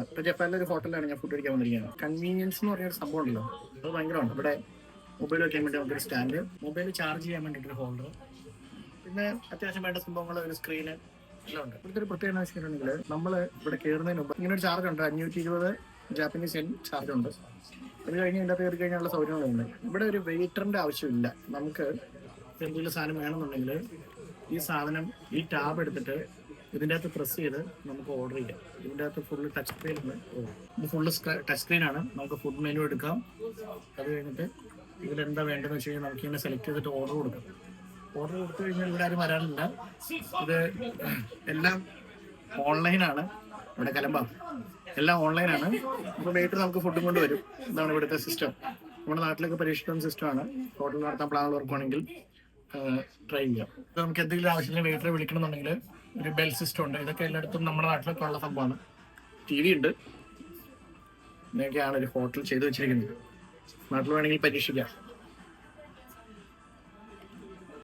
ഇപ്പൊ ജപ്പാനിലെ ഒരു ഹോട്ടലിലാണ് ഞാൻ ഫുഡ് കഴിക്കാൻ വന്നിരിക്കുന്നത്. കൺവീനിയൻസ് എന്ന് പറഞ്ഞൊരു സംഭവം ഉണ്ടല്ലോ, അത് ഭയങ്കരമാണ്. ഇവിടെ മൊബൈൽ വയ്ക്കാൻ വേണ്ടി നമുക്കൊരു സ്റ്റാൻഡ്, മൊബൈൽ ചാർജ് ചെയ്യാൻ വേണ്ടിയിട്ടൊരു ഹോൾഡർ, പിന്നെ അത്യാവശ്യം വേണ്ട സംഭവങ്ങൾ, ഒരു സ്ക്രീന് എല്ലാം ഉണ്ട്. ഇവിടുത്തെ ഒരു പ്രത്യേകത വെച്ചിട്ടുണ്ടെങ്കിൽ നമ്മൾ ഇവിടെ കയറുന്നതിന് മുമ്പ് ഇങ്ങനെ ഒരു ചാർജ് ഉണ്ട്, 520 ജാപ്പനീസ് യെൻ ചാർജ് ഉണ്ട്. അത് കഴിഞ്ഞ് ഇതിൻ്റെ കയറി കഴിഞ്ഞുള്ള സൗകര്യങ്ങളുണ്ട്. ഇവിടെ ഒരു വെയിറ്ററിന്റെ ആവശ്യമില്ല. നമുക്ക് എന്തെങ്കിലും സാധനം വേണമെന്നുണ്ടെങ്കിൽ ഈ സാധനം, ഈ ടാബ് എടുത്തിട്ട് ഇതിൻ്റെ അകത്ത് പ്രസ് ചെയ്ത് നമുക്ക് ഓർഡർ ചെയ്യാം. ഇതിൻ്റെ അകത്ത് ഫുള്ള് ടച്ച് സ്ക്രീൻ ഉണ്ട്. ഇത് ഫുള്ള് ടച്ച് സ്ക്രീനാണ്. നമുക്ക് ഫുഡ് മെനു എടുക്കാം. അത് കഴിഞ്ഞിട്ട് ഇതിലെന്താ വേണ്ടതെന്ന് വെച്ച് കഴിഞ്ഞാൽ നമുക്ക് ഇങ്ങനെ സെലക്ട് ചെയ്തിട്ട് ഓർഡർ കൊടുക്കാം. ഓർഡർ കൊടുത്തു കഴിഞ്ഞാൽ ഇവിടെ ആരും വരാനില്ല. ഇത് എല്ലാം ഓൺലൈനാണ്. ഇവിടെ കലമ്പ എല്ലാം ഓൺലൈനാണ്. അപ്പോൾ വെയിറ്റർ നമുക്ക് ഫുഡും കൊണ്ട് വരും. ഇതാണ് ഇവിടുത്തെ സിസ്റ്റം. നമ്മുടെ നാട്ടിലൊക്കെ പരീക്ഷിക്കുന്ന സിസ്റ്റമാണ്. ഹോട്ടൽ നടത്താൻ പ്ലാനുള്ളവർക്കാണെങ്കിൽ ട്രൈ ചെയ്യാം. നമുക്ക് എന്തെങ്കിലും ആവശ്യത്തിന് വെയിറ്ററെ വിളിക്കണമെന്നുണ്ടെങ്കിൽ ഒരു ബെൽ സിസ്റ്റം ഉണ്ട്. ഇതൊക്കെ എല്ലായിടത്തും നമ്മുടെ നാട്ടിലൊക്കെ ഉള്ള സംഭവമാണ്. TV ഉണ്ട്. ഇതൊക്കെയാണ് ഒരു ഹോട്ടൽ ചെയ്തു വെച്ചിരിക്കുന്നത്. നാട്ടിൽ വേണമെങ്കിൽ പരീക്ഷിക്കാം.